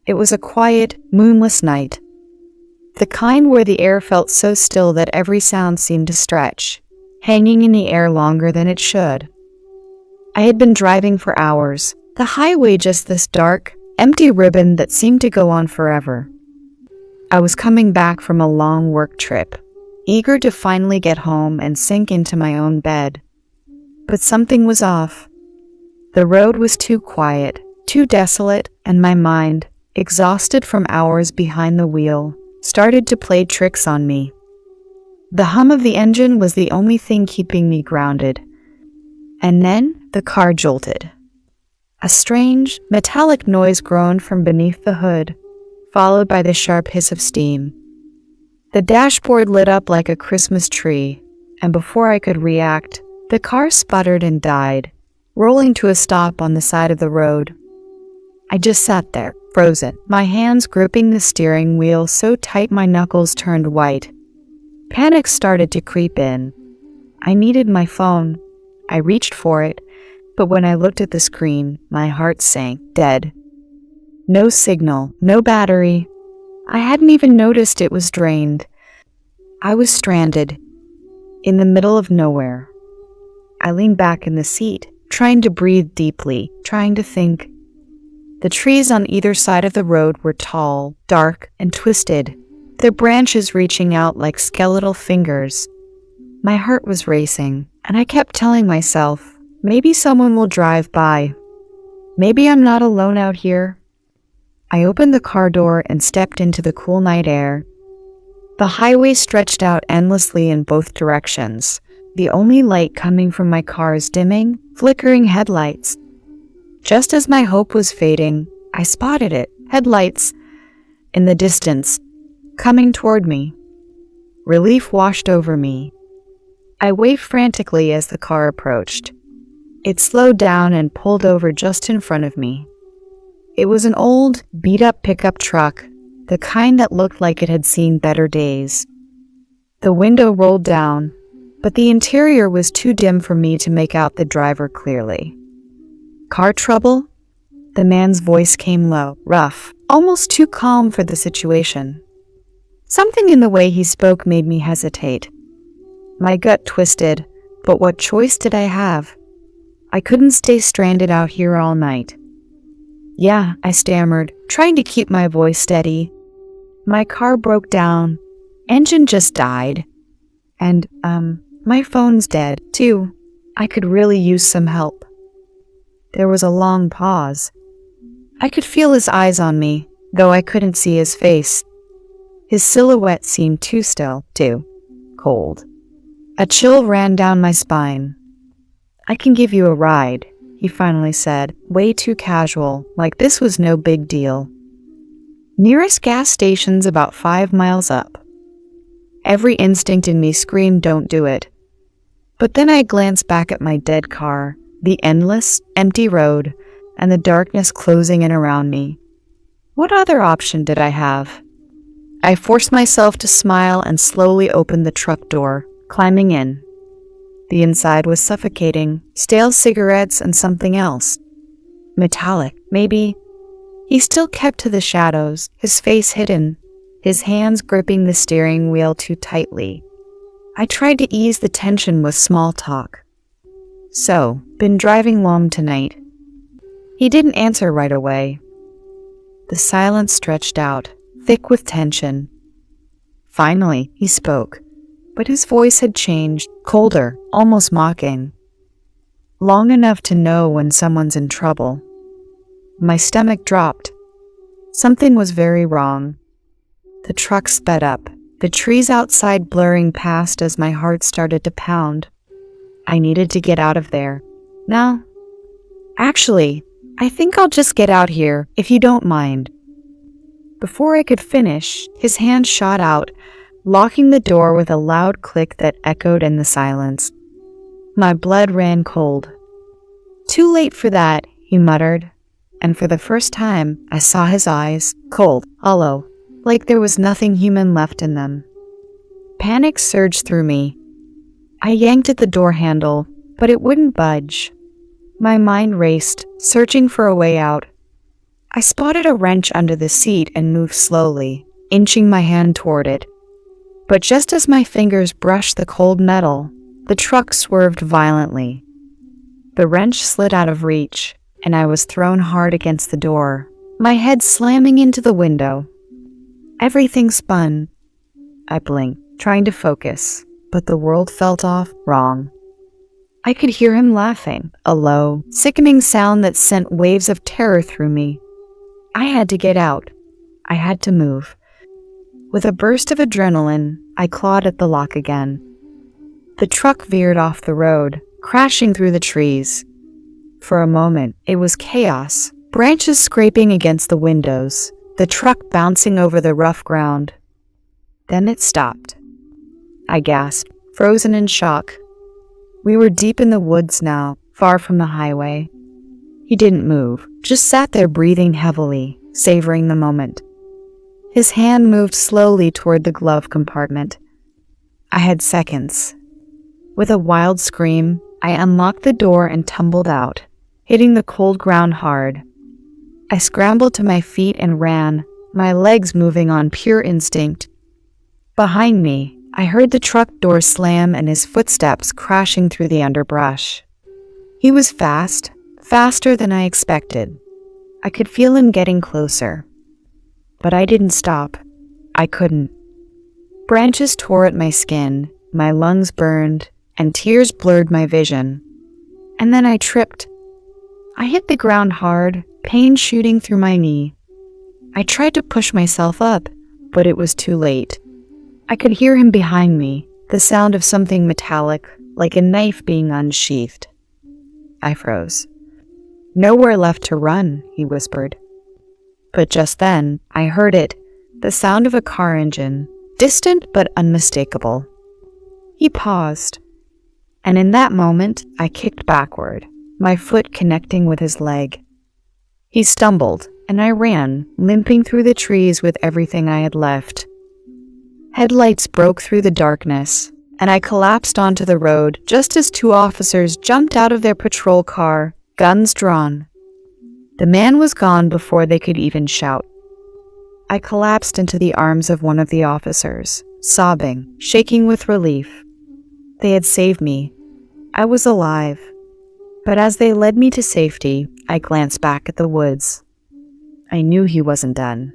It was a quiet, moonless night. The kind where the air felt so still that every sound seemed to stretch, hanging in the air longer than it should. I had been driving for hours, the highway just this dark, empty ribbon that seemed to go on forever. I was coming back from a long work trip, eager to finally get home and sink into my own bed. But something was off. The road was too quiet, too desolate, and my mind, exhausted from hours behind the wheel, started to play tricks on me. The hum of the engine was the only thing keeping me grounded. And then the car jolted. A strange, metallic noise groaned from beneath the hood, followed by the sharp hiss of steam. The dashboard lit up like a Christmas tree, and before I could react, the car sputtered and died, rolling to a stop on the side of the road. I just sat there, frozen, my hands gripping the steering wheel so tight my knuckles turned white. Panic started to creep in. I needed my phone. I reached for it, but when I looked at the screen, my heart sank, dead. No signal, no battery. I hadn't even noticed it was drained. I was stranded, in the middle of nowhere. I leaned back in the seat, trying to breathe deeply, trying to think. The trees on either side of the road were tall, dark, and twisted, their branches reaching out like skeletal fingers. My heart was racing, and I kept telling myself, maybe someone will drive by. Maybe I'm not alone out here. I opened the car door and stepped into the cool night air. The highway stretched out endlessly in both directions, the only light coming from my car's dimming, flickering headlights. Just as my hope was fading, I spotted it, headlights, in the distance, coming toward me. Relief washed over me. I waved frantically as the car approached. It slowed down and pulled over just in front of me. It was an old, beat-up pickup truck, the kind that looked like it had seen better days. The window rolled down, but the interior was too dim for me to make out the driver clearly. "Car trouble?" The man's voice came low, rough, almost too calm for the situation. Something in the way he spoke made me hesitate. My gut twisted, but what choice did I have? I couldn't stay stranded out here all night. "Yeah," I stammered, trying to keep my voice steady. "My car broke down. Engine just died. And, my phone's dead, too. I could really use some help." There was a long pause. I could feel his eyes on me, though I couldn't see his face. His silhouette seemed too still, too cold. A chill ran down my spine. "I can give you a ride," he finally said, way too casual, like this was no big deal. "Nearest gas station's about 5 miles up." Every instinct in me screamed, "Don't do it." But then I glanced back at my dead car, the endless, empty road, and the darkness closing in around me. What other option did I have? I forced myself to smile and slowly opened the truck door, climbing in. The inside was suffocating, stale cigarettes and something else. Metallic, maybe. He still kept to the shadows, his face hidden, his hands gripping the steering wheel too tightly. I tried to ease the tension with small talk. "So, been driving long tonight?" He didn't answer right away. The silence stretched out, thick with tension. Finally, he spoke, but his voice had changed, colder, almost mocking. "Long enough to know when someone's in trouble." My stomach dropped. Something was very wrong. The truck sped up, the trees outside blurring past as my heart started to pound. I needed to get out of there. "No. Actually, I think I'll just get out here, if you don't mind." Before I could finish, his hand shot out, locking the door with a loud click that echoed in the silence. My blood ran cold. "Too late for that," he muttered, and for the first time, I saw his eyes, cold, hollow, like there was nothing human left in them. Panic surged through me. I yanked at the door handle, but it wouldn't budge. My mind raced, searching for a way out. I spotted a wrench under the seat and moved slowly, inching my hand toward it. But just as my fingers brushed the cold metal, the truck swerved violently. The wrench slid out of reach, and I was thrown hard against the door, my head slamming into the window. Everything spun. I blinked, trying to focus, but the world felt off wrong. I could hear him laughing, a low, sickening sound that sent waves of terror through me. I had to get out. I had to move. With a burst of adrenaline, I clawed at the lock again. The truck veered off the road, crashing through the trees. For a moment, it was chaos, branches scraping against the windows, the truck bouncing over the rough ground. Then it stopped. I gasped, frozen in shock. We were deep in the woods now, far from the highway. He didn't move, just sat there breathing heavily, savoring the moment. His hand moved slowly toward the glove compartment. I had seconds. With a wild scream, I unlocked the door and tumbled out, hitting the cold ground hard. I scrambled to my feet and ran, my legs moving on pure instinct. Behind me, I heard the truck door slam and his footsteps crashing through the underbrush. He was fast, faster than I expected. I could feel him getting closer. But I didn't stop. I couldn't. Branches tore at my skin, my lungs burned, and tears blurred my vision. And then I tripped. I hit the ground hard, pain shooting through my knee. I tried to push myself up, but it was too late. I could hear him behind me, the sound of something metallic, like a knife being unsheathed. I froze. "Nowhere left to run," he whispered. But just then, I heard it, the sound of a car engine, distant but unmistakable. He paused, and in that moment, I kicked backward, my foot connecting with his leg. He stumbled, and I ran, limping through the trees with everything I had left. Headlights broke through the darkness, and I collapsed onto the road just as two officers jumped out of their patrol car, guns drawn. The man was gone before they could even shout. I collapsed into the arms of one of the officers, sobbing, shaking with relief. They had saved me. I was alive. But as they led me to safety, I glanced back at the woods. I knew he wasn't done.